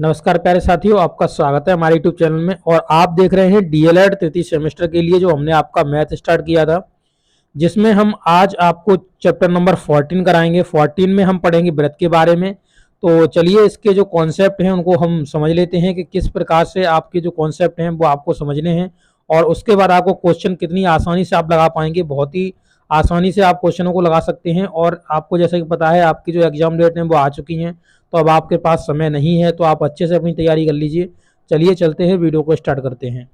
नमस्कार प्यारे साथियों, आपका स्वागत है हमारे यूट्यूब चैनल में। और आप देख रहे हैं डीएलएड तृतीय सेमेस्टर के लिए जो हमने आपका मैथ स्टार्ट किया था, जिसमें हम आज आपको चैप्टर नंबर 14 कराएंगे। 14 में हम पढ़ेंगे ब्रथ के बारे में। तो चलिए इसके जो कॉन्सेप्ट हैं उनको हम समझ लेते हैं कि किस प्रकार से आपके जो कॉन्सेप्ट हैं वो आपको समझने हैं, और उसके बाद आपको क्वेश्चन कितनी आसानी से आप लगा पाएंगे। बहुत ही आसानी से आप क्वेश्चनों को लगा सकते हैं। और आपको जैसे कि पता है आपकी जो एग्जाम डेट है वो आ चुकी हैं, तो अब आपके पास समय नहीं है, तो आप अच्छे से अपनी तैयारी कर लीजिए। चलिए चलते हैं, वीडियो को स्टार्ट करते हैं।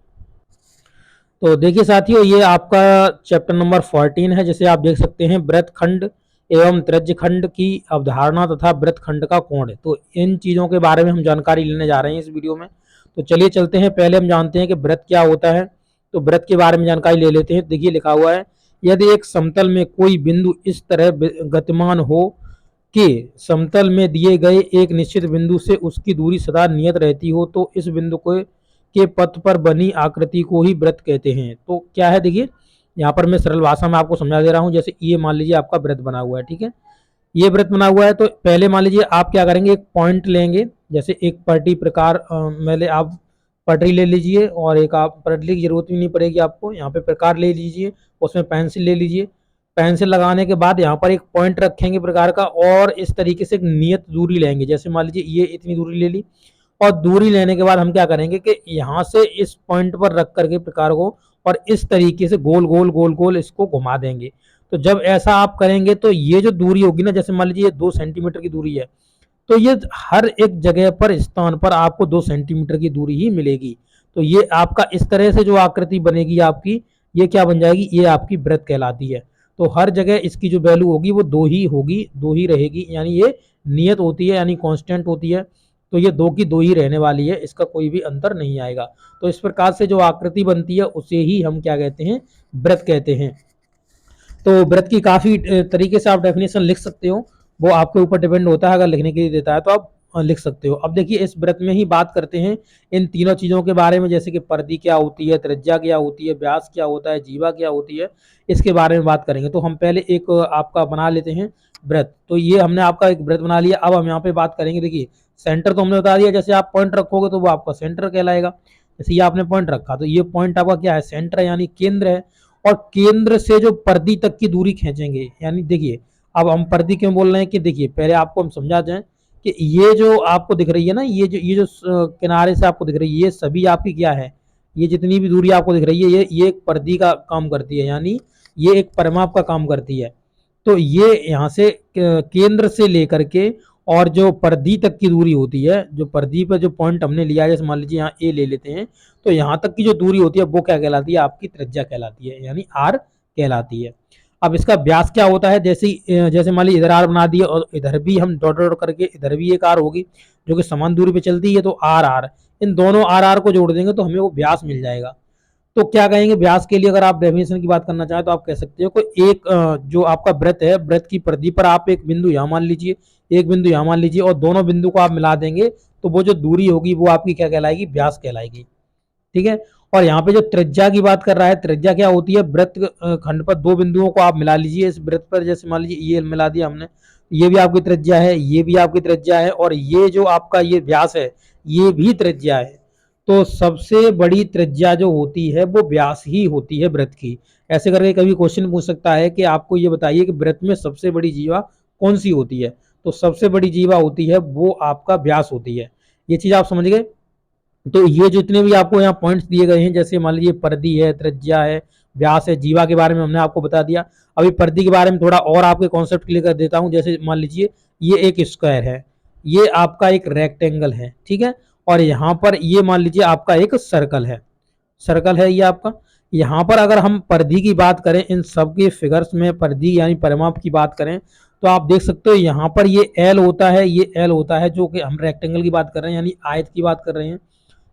तो देखिए साथियों, ये आपका चैप्टर नंबर 14 है, जिसे आप देख सकते हैं वृत्त खंड एवं त्रिज्य खंड की अवधारणा तथा वृत्त खंड का कोण। तो इन चीज़ों के बारे में हम जानकारी लेने जा रहे हैं इस वीडियो में। तो चलिए चलते हैं। पहले हम जानते हैं कि वृत्त क्या होता है, तो वृत्त के बारे में जानकारी ले लेते हैं। देखिए लिखा हुआ है, यदि एक समतल में कोई बिंदु इस तरह गतिमान हो कि समतल में दिए गए एक निश्चित बिंदु से उसकी दूरी सदा नियत रहती हो, तो इस बिंदु को के पथ पर बनी आकृति को ही वृत्त कहते हैं। तो क्या है, देखिए यहाँ पर मैं सरल भाषा में आपको समझा दे रहा हूँ। जैसे ये मान लीजिए आपका वृत्त बना हुआ है, ठीक है, ये वृत्त बना हुआ है। तो पहले मान लीजिए आप क्या करेंगे, एक पॉइंट लेंगे, जैसे एक पट्टी प्रकार पहले आप पटरी ले लीजिए, और एक आप पटरी की जरूरत भी नहीं पड़ेगी आपको, यहाँ पे प्रकार ले लीजिए, उसमें पेंसिल ले लीजिए। पेंसिल लगाने के बाद यहाँ पर एक पॉइंट रखेंगे प्रकार का, और इस तरीके से एक नियत दूरी लेंगे। जैसे मान लीजिए ये इतनी दूरी ले ली, और दूरी लेने के बाद हम क्या करेंगे कि यहाँ से इस पॉइंट पर रख करके प्रकार को और इस तरीके से गोल गोल गोल गोल इसको घुमा देंगे। तो जब ऐसा आप करेंगे तो ये जो दूरी होगी ना, जैसे मान लीजिए ये 2 सेंटीमीटर की दूरी है, तो ये हर एक जगह पर स्थान पर आपको 2 सेंटीमीटर की दूरी ही मिलेगी। तो ये आपका इस तरह से जो आकृति बनेगी आपकी, ये क्या बन जाएगी, ये आपकी वृत्त कहलाती है। तो हर जगह इसकी जो वैल्यू होगी वो 2 ही होगी, 2 ही रहेगी, यानी ये नियत होती है, यानी कांस्टेंट होती है। तो ये 2 की 2 ही रहने वाली है, इसका कोई भी अंतर नहीं आएगा। तो इस प्रकार से जो आकृति बनती है उसे ही हम क्या कहते हैं, वृत्त कहते हैं। तो वृत्त की काफी तरीके से आप डेफिनेशन लिख सकते हो, वो आपके ऊपर डिपेंड होता है। अगर लिखने के लिए देता है तो आप लिख सकते हो। अब देखिए इस वृत्त में ही बात करते हैं इन तीनों चीजों के बारे में, जैसे कि परिधि क्या होती है, त्रिज्या क्या होती है, व्यास क्या होता है, जीवा क्या होती है, इसके बारे में बात करेंगे। तो हम पहले एक आपका बना लेते हैं वृत्त। तो ये हमने आपका एक वृत्त बना लिया। अब हम यहाँ पे बात करेंगे, देखिए सेंटर तो हमने बता दिया, जैसे आप पॉइंट रखोगे तो वो आपका सेंटर कहलाएगा। जैसे ये आपने पॉइंट रखा तो ये पॉइंट आपका क्या है, सेंटर है, यानी केंद्र है। और केंद्र से जो परिधि तक की दूरी खींचेंगे, यानी देखिए अब हम परिधि क्यों बोल रहे हैं कि देखिए पहले आपको हम समझा दें कि ये जो आपको दिख रही है ना, ये जो किनारे से आपको दिख रही है, ये सभी आपकी क्या है, ये जितनी भी दूरी आपको दिख रही है ये एक परिधि का काम करती है, यानी ये एक परिमाप का काम करती है। तो ये यहाँ से केंद्र से लेकर के और जो परिधि तक की दूरी होती है, जो परिधि पर जो पॉइंट हमने लिया है, जैसे मान लीजिए यहाँ ए ले लेते हैं, तो यहाँ तक की जो दूरी होती है वो क्या कहलाती है, आपकी त्रिज्या कहलाती है, यानी आर कहलाती है। अब इसका व्यास क्या होता है, जैसे मान लीजिए इधर आर बना दिया और इधर भी हम डॉट डॉट करके इधर भी एक आर होगी जो कि समान दूरी पे चलती है, तो आर आर, इन दोनों आर आर को जोड़ देंगे तो हमें वो व्यास मिल जाएगा। तो क्या कहेंगे व्यास के लिए, अगर आप डेफिनेशन की बात करना चाहें तो आप कह सकते हो कोई एक जो आपका वृत्त है, वृत्त की परिधि पर आप एक बिंदु यहाँ मान लीजिए, एक बिंदु यहाँ मान लीजिए, और दोनों बिंदु को आप मिला देंगे तो वो जो दूरी होगी वो आपकी क्या कहलाएगी, व्यास कहलाएगी। ठीक है। और यहाँ पे जो त्रिज्या की बात कर रहा है, त्रिज्या क्या होती है, वृत्त खंड पर 2 बिंदुओं को आप मिला लीजिए। इस वृत्त पर जैसे मान लीजिए ये मिला दिया हमने, ये भी आपकी त्रिज्या है, ये भी आपकी त्रिज्या है, और ये जो आपका ये व्यास है ये भी त्रिज्या है। तो सबसे बड़ी त्रिज्या जो होती है वो व्यास ही होती है वृत्त की। ऐसे करके कभी क्वेश्चन पूछ सकता है कि आपको ये बताइए कि वृत्त में सबसे बड़ी जीवा कौन सी होती है, तो सबसे बड़ी जीवा होती है वो आपका व्यास होती है। ये चीज आप समझ गए। तो ये जितने भी आपको यहाँ पॉइंट्स दिए गए हैं, जैसे मान लीजिए परिधि है, त्रिज्या है, व्यास है, जीवा के बारे में हमने आपको बता दिया। अभी परिधि के बारे में थोड़ा और आपके कॉन्सेप्ट क्लियर कर देता हूँ। जैसे मान लीजिए ये एक स्क्वायर है, ये आपका एक रेक्टेंगल है, ठीक है, और यहाँ पर ये मान लीजिए आपका एक सर्कल है, सर्कल है ये आपका। यहाँ पर अगर हम परिधि की बात करें, इन सब के फिगर्स में परिधि यानी परिमाप की बात करें, तो आप देख सकते हो यहाँ पर ये एल होता है, ये एल होता है, जो कि हम रेक्टेंगल की बात कर रहे हैं, यानी आयत की बात कर रहे हैं।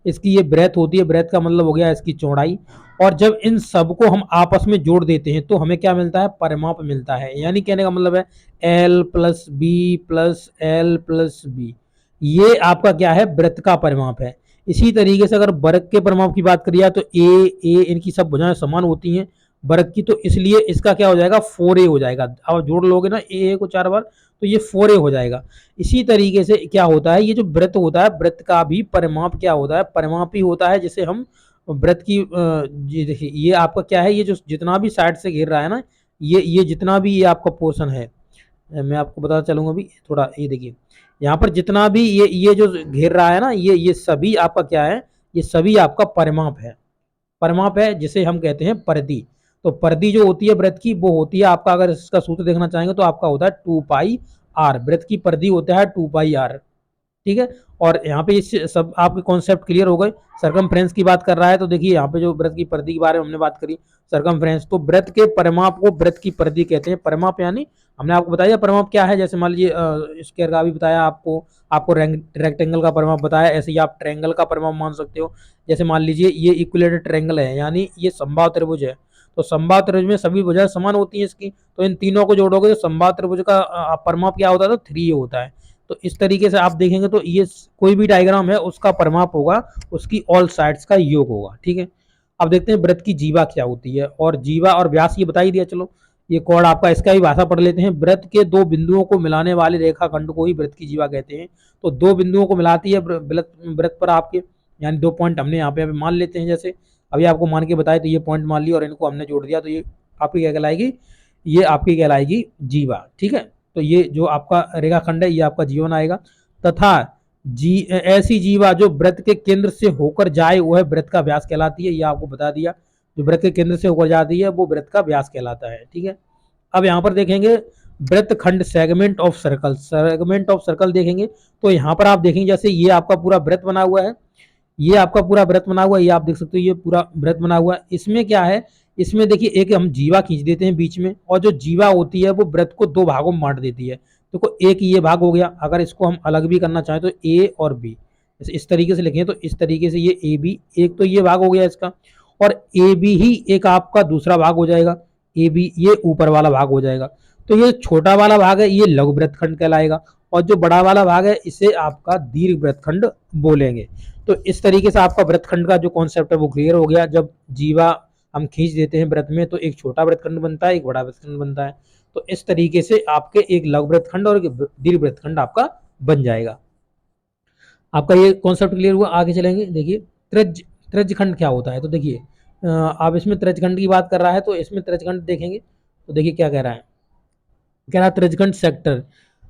इसकी ये ब्रेथ होती है, ब्रेथ का मतलब हो गया इसकी चौड़ाई। और जब इन सबको हम आपस में जोड़ देते हैं तो हमें क्या मिलता है, परिमाप मिलता है। यानी कहने का मतलब है L plus B plus L plus B, ये आपका क्या है, वृत्त का परिमाप है। इसी तरीके से अगर वर्ग के परिमाप की बात करिए तो ए इनकी सब भुजाएं समान होती हैं वर्ग की, तो इसलिए इसका क्या हो जाएगा, 4a हो जाएगा। अब जोड़ लोगे ना ए को 4 बार तो ये 4a हो जाएगा। इसी तरीके से क्या होता है, ये जो वृत्त होता है, वृत्त का भी परिमाप क्या होता है, परिमाप ही होता है जिसे हम वृत्त की ये देखिए, ये आपका क्या है, ये जो जितना भी साइड से घेर रहा है ना, ये जितना भी ये आपका पोर्शन है, मैं आपको बताता चलूंगा अभी थोड़ा, ये देखिए यहाँ पर जितना भी ये जो घेर रहा है ना, ये सभी आपका क्या है, ये सभी आपका परिमाप है, परिमाप है जिसे हम कहते हैं परिधि। तो परिधि जो होती है वृत्त की, वो होती है आपका, अगर इसका सूत्र देखना चाहेंगे तो आपका होता है 2πr, वृत्त की परिधि होता है 2πr, ठीक है। और यहाँ पे इस सब आपके कॉन्सेप्ट क्लियर हो गए। सरकमफ्रेंस की बात कर रहा है, तो देखिए यहाँ पे जो वृत्त की परिधि के बारे में हमने बात करी, सरकमफ्रेंस, तो वृत्त के परिमाप को वृत्त की परिधि कहते हैं। परिमाप यानी हमने आपको बताया परिमाप क्या है, जैसे मान लीजिए स्क्वायर का भी बताया आपको रेक्टेंगल का परिमाप बताया, ऐसे ही आप ट्रायंगल का परिमाप मान सकते हो। जैसे मान लीजिए ये इक्विलेटरल ट्रायंगल है, यानी ये समबाहु त्रिभुज है, तो समबाहु त्रिभुज में सभी भुजाएं समान होती हैं इसकी, तो इन तीनों को जोड़ोगे तो समबाहु त्रिभुज का परिमाप क्या होता है, तो 3 होता है। तो इस तरीके से आप देखेंगे तो ये कोई भी डायग्राम है उसका परिमाप होगा उसकी ऑल साइड्स का योग होगा, ठीक है। अब देखते हैं वृत्त की जीवा क्या होती है, और जीवा और व्यास ये बता ही दिया, चलो ये कोण आपका, इसका भी भाषा पढ़ लेते हैं। वृत्त के दो बिंदुओं को मिलाने वाले रेखाखंड को ही वृत्त की जीवा कहते हैं। तो दो बिंदुओं को मिलाती है वृत्त पर आपके, यानी 2 पॉइंट हमने यहाँ पे मान लेते हैं, जैसे अभी आपको मान के बताया, तो ये पॉइंट मान लिया और इनको हमने जोड़ दिया, तो ये आपकी क्या कहलाएगी, ये आपकी कहलाएगी जीवा, ठीक है। तो ये जो आपका रेखाखंड है ये आपका जीवन आएगा। तथा ऐसी जीवा जो वृत्त के केंद्र से होकर जाए वह वृत्त का व्यास कहलाती है, ये आपको बता दिया। जो वृत्त के केंद्र से होकर जाती है वो वृत्त का व्यास कहलाता है, ठीक है। अब यहाँ पर देखेंगे वृत्त खंड, segment of circle, segment of circle देखेंगे, तो यहाँ पर आप देखेंगे जैसे ये आपका पूरा वृत्त बना हुआ है, ये आपका पूरा वृत्त बना हुआ है, ये आप देख सकते हो ये पूरा वृत्त बना हुआ है। इसमें क्या है, इसमें देखिए एक हम जीवा खींच देते हैं बीच में, और जो जीवा होती है वो वृत्त को 2 भागों में बांट देती है। देखो एक ये भाग हो गया, अगर इसको हम अलग भी करना चाहें तो ए और बी, इस तरीके से लिखें तो इस तरीके से ये ए बी, एक तो ये भाग हो गया इसका, और ए बी ही एक आपका दूसरा भाग हो जाएगा, ए बी ये ऊपर वाला भाग हो जाएगा। तो ये छोटा वाला भाग है ये लघु वृत्तखंड कहलाएगा, और जो बड़ा वाला भाग है इसे आपका दीर्घ वृत्तखंड बोलेंगे। तो इस तरीके से आपका वृत्तखंड का जो कॉन्सेप्ट है वो क्लियर हो गया। जब जीवा हम खींच देते हैं वृत्त में तो एक छोटा वृत्तखंड बनता है, एक बड़ा वृत्तखंड बनता है। तो इस तरीके से आपके एक लघु वृत्तखंड और एक दीर्घ वृत्तखंड आपका बन जाएगा। आपका ये कॉन्सेप्ट क्लियर हुआ, आगे चलेंगे। देखिए त्रिज्यखंड क्या होता है, तो देखिए आप इसमें त्रिज्यखंड की बात कर रहा है, तो इसमें त्रिज्यखंड देखेंगे तो देखिए क्या कह रहा है, कह रहा है त्रिज्यखंड सेक्टर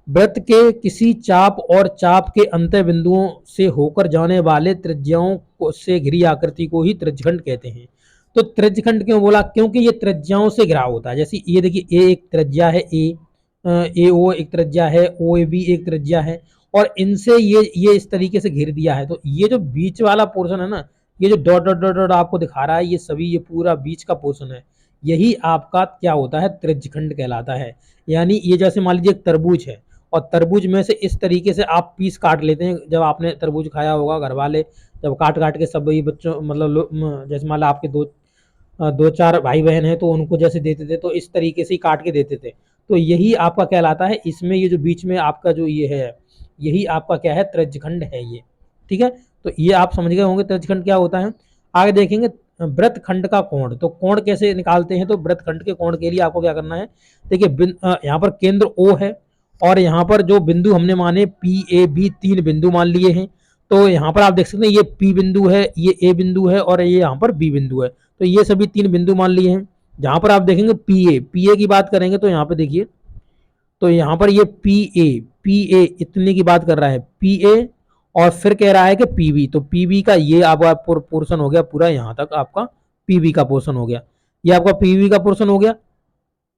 वृत्त के किसी चाप और चाप के अंत्य बिंदुओं से होकर जाने वाले त्रिज्याओं से घिरी आकृति को ही त्रिज्यखंड कहते हैं। तो त्रिज्यखंड क्यों बोला, क्योंकि ये त्रिज्याओं से घिरा होता है। जैसे ये देखिए ए एक त्रिज्या है, ए ओ एक त्रिज्या है, ओ ए बी एक त्रिज्या है, और इनसे ये इस तरीके से घेर दिया है। तो ये जो बीच वाला पोर्शन है ना, ये जो डॉट डॉट डॉट डॉट आपको दिखा रहा है, ये सभी ये पूरा बीच का पोर्शन है, यही आपका क्या होता है, त्रिज्यखंड कहलाता है। यानी ये जैसे मान लीजिए एक तरबूज है, और तरबूज में से इस तरीके से आप पीस काट लेते हैं। जब आपने तरबूज खाया होगा, घर वाले जब काट काट के सब बच्चों मतलब जैसे मान लो आपके दो चार भाई बहन हैं तो उनको जैसे देते थे, तो इस तरीके से ही काट के देते थे। तो यही आपका कहलाता है, इसमें ये जो बीच में आपका जो ये है, यही आपका क्या है, त्रिज्यखंड है ये, ठीक है। तो ये आप समझ गए होंगे त्रिज्यखंड क्या होता है। आगे देखेंगे वृत्तखंड का कोण, तो कोण कैसे निकालते हैं, तो वृत्तखंड के कोण के लिए आपको क्या करना है, देखिए यहाँ पर केंद्र O है, और यहाँ पर जो बिंदु हमने माने पी ए बी, 3 बिंदु मान लिए हैं। तो यहाँ पर आप देख सकते हैं ये P बिंदु है, ये A बिंदु है, और ये यहाँ पर B बिंदु है। तो ये सभी 3 बिंदु मान लिए हैं। जहाँ पर आप देखेंगे पी ए की बात करेंगे तो यहाँ पे देखिए, तो यहाँ पर ये पी ए इतने की बात कर रहा है, पी ए, और फिर कह रहा है कि पीबी, तो पीबी का ये आपका पोर्शन हो गया पूरा, यहाँ तक आपका पीबी का पोर्शन हो गया, ये आपका पीबी का पोर्शन हो गया।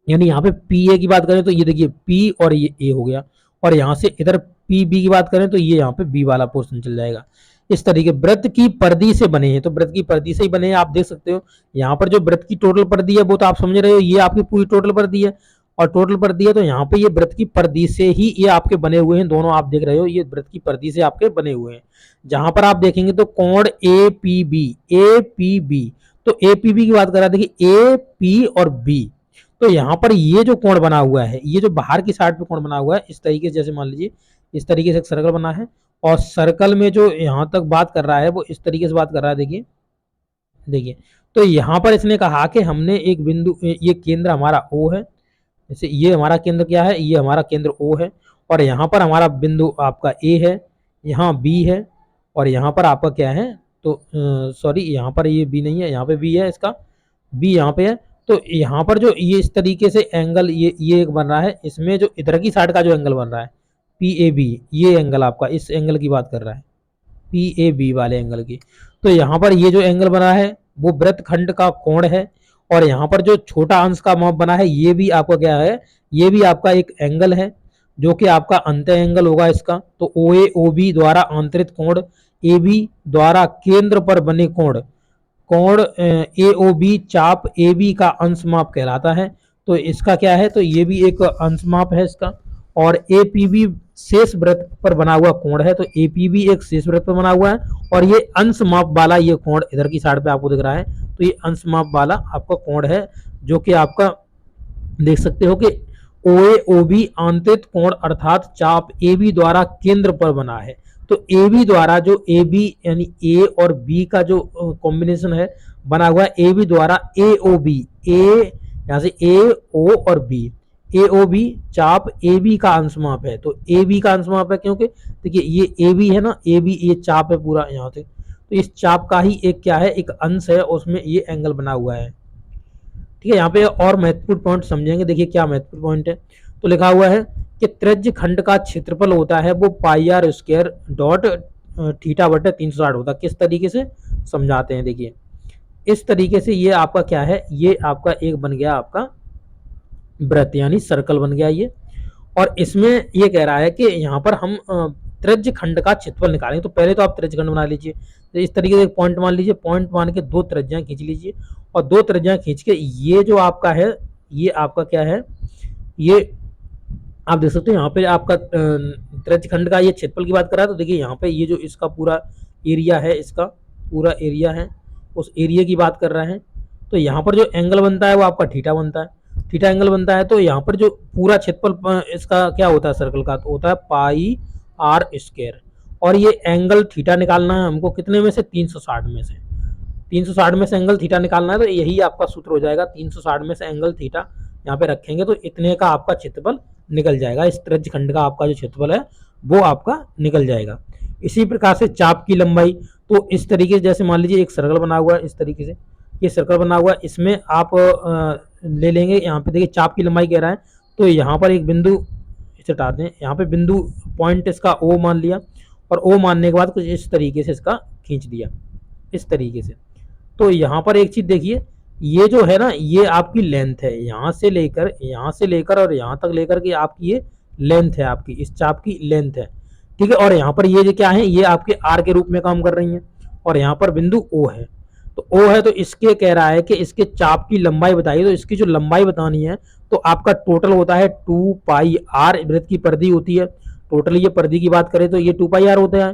यानी यहाँ पे पी ए की बात करें तो ये देखिए पी और ये ए हो गया, और यहाँ से इधर पी बी की बात करें तो ये यहाँ पे बी वाला पोर्शन चल जाएगा। इस तरीके वृत्त की परिधि से बने हैं, तो वृत्त की परिधि से ही बने हैं। आप देख सकते हो यहाँ पर जो वृत्त की टोटल परिधि है वो तो आप समझ रहे हो, ये आपकी पूरी टोटल परिधि है, और टोटल परिधि है तो यहाँ पे ये वृत्त की परिधि से ही ये आपके बने हुए हैं। दोनों आप देख रहे हो ये वृत्त की परिधि से आपके बने हुए हैं। जहां पर आप देखेंगे तो कोण ए पी बी, तो ए पी बी की बात कर रहा है, देखिए ए पी और बी, तो यहाँ पर ये जो कोण बना हुआ है, ये जो बाहर की साइड पे कोण बना हुआ है, इस तरीके से जैसे मान लीजिए इस तरीके से एक सर्कल बना है, और सर्कल में जो यहाँ तक बात कर रहा है वो इस तरीके से बात कर रहा है। देखिए देखिए, तो यहाँ पर इसने कहा कि हमने एक बिंदु, ये केंद्र हमारा O है, जैसे ये हमारा केंद्र क्या है, ये हमारा केंद्र O है, और यहाँ पर हमारा बिंदु आपका ए है, यहाँ बी है और यहाँ पर आपका क्या है, तो सॉरी यहाँ पर ये बी नहीं है, यहाँ पे बी है, इसका बी यहाँ पे है। तो यहाँ पर जो ये इस तरीके से एंगल ये एक बन रहा है, इसमें जो इधर की साइड का जो एंगल बन रहा है पी ए बी, ये एंगल आपका इस एंगल की बात कर रहा है, पी ए बी वाले एंगल की। तो यहाँ पर ये जो एंगल बना है वो वृत्तखंड का कोण है और यहाँ पर जो छोटा अंश का माप बना है ये भी आपका क्या है, ये भी आपका एक एंगल है जो कि आपका अंत एंगल होगा इसका। तो ओ ए ओ बी द्वारा आंतरिक कोण, ए बी द्वारा केंद्र पर बने कोण, कोण ए ओ बी चाप ए बी का अंश माप कहलाता है। तो इसका क्या है, तो ये भी एक अंश माप है इसका। और ए पी बी शेष वृत्त पर बना हुआ कोण है, तो ए पी बी एक शेष वृत्त पर बना हुआ है और ये अंश माप वाला ये कोण इधर की साइड पे आपको दिख रहा है, तो ये अंश माप वाला आपका कोण है जो कि आपका देख सकते हो कि ओ ए ओ बी आंतरिक कोण अर्थात चाप ए बी द्वारा केंद्र पर बना है। तो ए बी द्वारा जो ए बी यानी ए और बी का जो कॉम्बिनेशन है बना हुआ है, ए बी द्वारा ए ओ बी, ए यहाँ से ए ओ और बी, ए ओ बी चाप ए बी का अंश माप है। तो ए बी का अंश माप है क्योंकि देखिए ये ए बी है ना, ए बी ये चाप है पूरा यहाँ से, तो इस चाप का ही एक क्या है, एक अंश है, उसमें ये एंगल बना हुआ है। ठीक है, यहाँ पे और महत्वपूर्ण पॉइंट समझेंगे। देखिए क्या महत्वपूर्ण पॉइंट है, तो लिखा हुआ है कि त्रिज्य खंड का क्षेत्रफल होता है वो पाई आर स्क्वायर डॉट थीटा बटे 360 होता है। किस तरीके से समझाते हैं, देखिए इस तरीके से ये आपका क्या है, ये आपका एक बन गया आपका वृत्त यानी सर्कल बन गया ये। और इसमें ये कह रहा है कि यहाँ पर हम त्रिज्य खंड का क्षेत्रफल निकालेंगे। तो पहले तो आप त्रिज्य खंड बना लीजिए, तो इस तरीके से एक पॉइंट मान लीजिए, पॉइंट मान के दो त्रिज्यां खींच लीजिए और दो त्रिज्यां खींच के ये जो आपका है, ये आपका क्या है, ये आप देख सकते हो यहाँ पे आपका त्रिज्य खंड का ये क्षेत्रफल की बात कर रहा है। तो देखिए यहाँ पे ये जो इसका पूरा एरिया है, इसका पूरा एरिया है, उस एरिया की बात कर रहे हैं। तो यहाँ पर जो एंगल बनता है वो आपका थीटा बनता है, थीटा एंगल बनता है। तो यहाँ पर जो पूरा क्षेत्रफल इसका क्या होता है सर्कल का, तो होता है पाई आर स्क्वायर। और ये एंगल थीटा निकालना है हमको कितने में से, 360 में से, 360 में से एंगल थीटा निकालना है। तो यही आपका सूत्र हो जाएगा, 360 में से एंगल थीटा यहाँ पे रखेंगे तो इतने का आपका क्षेत्रफल निकल जाएगा। इस त्रिज्य खंड का आपका जो क्षेत्रफल है वो आपका निकल जाएगा। इसी प्रकार से चाप की लंबाई, तो इस तरीके से जैसे मान लीजिए एक सर्कल बना हुआ है, इस तरीके से ये सर्कल बना हुआ है, इसमें आप ले लेंगे, यहाँ पे देखिए चाप की लंबाई कह रहा है, तो यहाँ पर एक बिंदु इसे हटाते हैं, यहाँ पे बिंदु पॉइंट इसका ओ मान लिया और ओ मानने के बाद कुछ इस तरीके से इसका खींच दिया, इस तरीके से। तो यहाँ पर एक चीज देखिए, ये जो है ना ये आपकी लेंथ है, यहाँ से लेकर और यहाँ तक लेकर के आपकी ये लेंथ है, आपकी इस चाप की लेंथ है। ठीक है, और यहाँ पर ये जो क्या है, ये आपके आर के रूप में काम कर रही है और यहाँ पर बिंदु ओ है। तो ओ है तो इसके कह रहा है कि इसके चाप की लंबाई बताइए। तो इसकी जो लंबाई बतानी है तो आपका टोटल होता है 2 पाई आर, वृत्त की परिधि होती है टोटल, ये परिधि की बात करें तो ये 2 पाई आर होता है।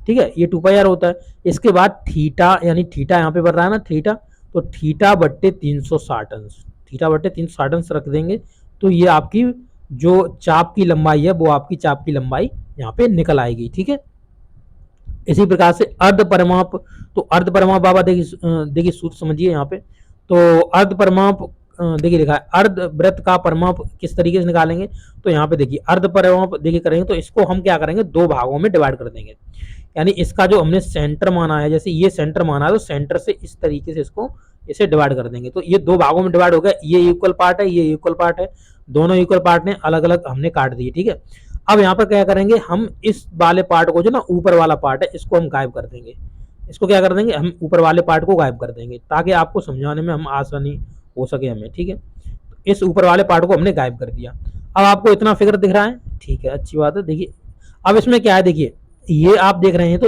ठीक है, ये 2 पाई आर होता है। इसके बाद थीटा, यानी थीटा यहाँ पे बढ़ रहा है ना थीटा, तो थीटा बट्टे 360 अंश, थीटा बट्टे 360 अंश रख देंगे तो ये आपकी जो चाप की लंबाई है वो आपकी चाप की लंबाई यहाँ पे निकल आएगी। ठीक है, इसी प्रकार से अर्ध परिमाप, तो अर्ध परिमाप बाबा देखिए सूत्र समझिए यहाँ पे। तो अर्ध परिमाप देखिए लिखा है, अर्ध वृत्त का परिमाप किस तरीके से निकालेंगे, तो यहाँ पे देखिए अर्ध परिमाप देखिए करेंगे तो इसको हम क्या करेंगे, दो भागों में डिवाइड कर देंगे। यानी इसका जो हमने सेंटर माना है, जैसे ये सेंटर माना है तो सेंटर से इस तरीके से इसको इसे डिवाइड कर देंगे। तो ये दो भागों में डिवाइड हो गया, ये इक्वल पार्ट है, ये इक्वल पार्ट है, दोनों इक्वल पार्ट ने अलग अलग हमने काट दिए। ठीक है, अब यहाँ पर क्या करेंगे, हम इस वाले पार्ट को जो ना ऊपर वाला पार्ट है इसको हम गायब कर देंगे। इसको क्या कर देंगे, हम ऊपर वाले पार्ट को गायब कर देंगे ताकि आपको समझाने में हम आसानी हो सके हमें। ठीक है, इस ऊपर वाले पार्ट को हमने गायब कर दिया। अब आपको इतना फिगर दिख रहा है, ठीक है, अच्छी बात है। देखिए अब इसमें क्या है, देखिए ये आप देख रहे हैं तो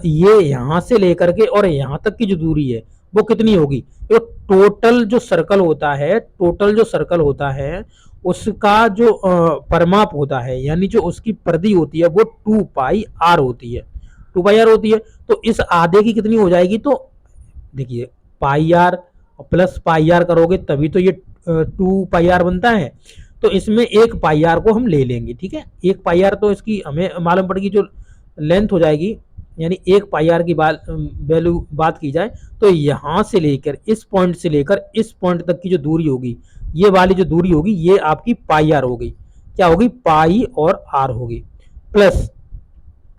ये यहाँ से लेकर के और यहाँ तक की जो दूरी है वो कितनी होगी, तो टोटल जो सर्कल होता है, टोटल जो सर्कल होता है उसका जो परिमाप होता है, यानी जो उसकी परिधि होती है वो 2 पाई आर होती है, 2 पाई आर होती है। तो इस आधे की कितनी हो जाएगी, तो देखिए पाई आर प्लस पाई आर करोगे तभी तो ये 2 पाई आर बनता है। तो इसमें एक पाई आर को हम ले लेंगे। ठीक है, एक पाई आर तो इसकी हमें मालूम पड़ेगी जो लेंथ हो जाएगी, यानी एक पाई आर की वैल्यू बात की जाए तो यहाँ से लेकर इस पॉइंट तक की जो दूरी होगी, ये वाली जो दूरी होगी ये आपकी पाई आर हो गई। क्या होगी, पाई और आर होगी। प्लस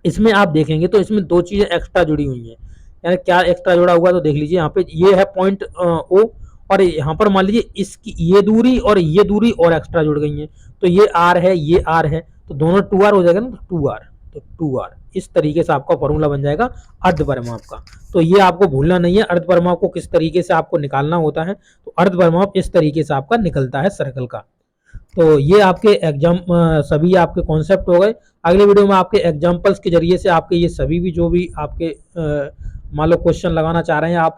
इसमें आप देखेंगे तो इसमें दो चीजें एक्स्ट्रा जुड़ी हुई हैं। यानी क्या एक्स्ट्रा जुड़ा हुआ है तो देख लीजिए, यहाँ पे ये है पॉइंट ओ, और यहाँ पर मान लीजिए इसकी ये दूरी और ये दूरी और एक्स्ट्रा जुड़ गई है। तो ये आर है, ये आर है, तो दोनों 2r हो जाएगा ना, तो 2r, तो 2r इस तरीके से आपका फॉर्मूला बन जाएगा अर्धपरिमाप का। तो ये आपको भूलना नहीं है, अर्धपरिमाप को किस तरीके से आपको निकालना होता है। तो अर्धपरिमाप इस तरीके से आपका निकलता है सर्कल का। तो ये आपके एग्जाम सभी आपके कॉन्सेप्ट हो गए। अगले वीडियो में आपके एग्जाम्पल्स के जरिए से आपके ये सभी भी जो भी आपके मान लो क्वेश्चन लगाना चाह रहे हैं आप,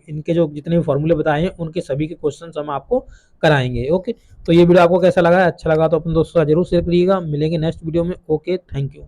इनके जो जितने भी फॉर्मूले बताए हैं उनके सभी के क्वेश्चन हम आपको कराएंगे। ओके, तो ये वीडियो आपको कैसा लगा, अच्छा लगा तो अपने दोस्तों का जरूर शेयर करिएगा। मिलेंगे नेक्स्ट वीडियो में। Okay, thank you.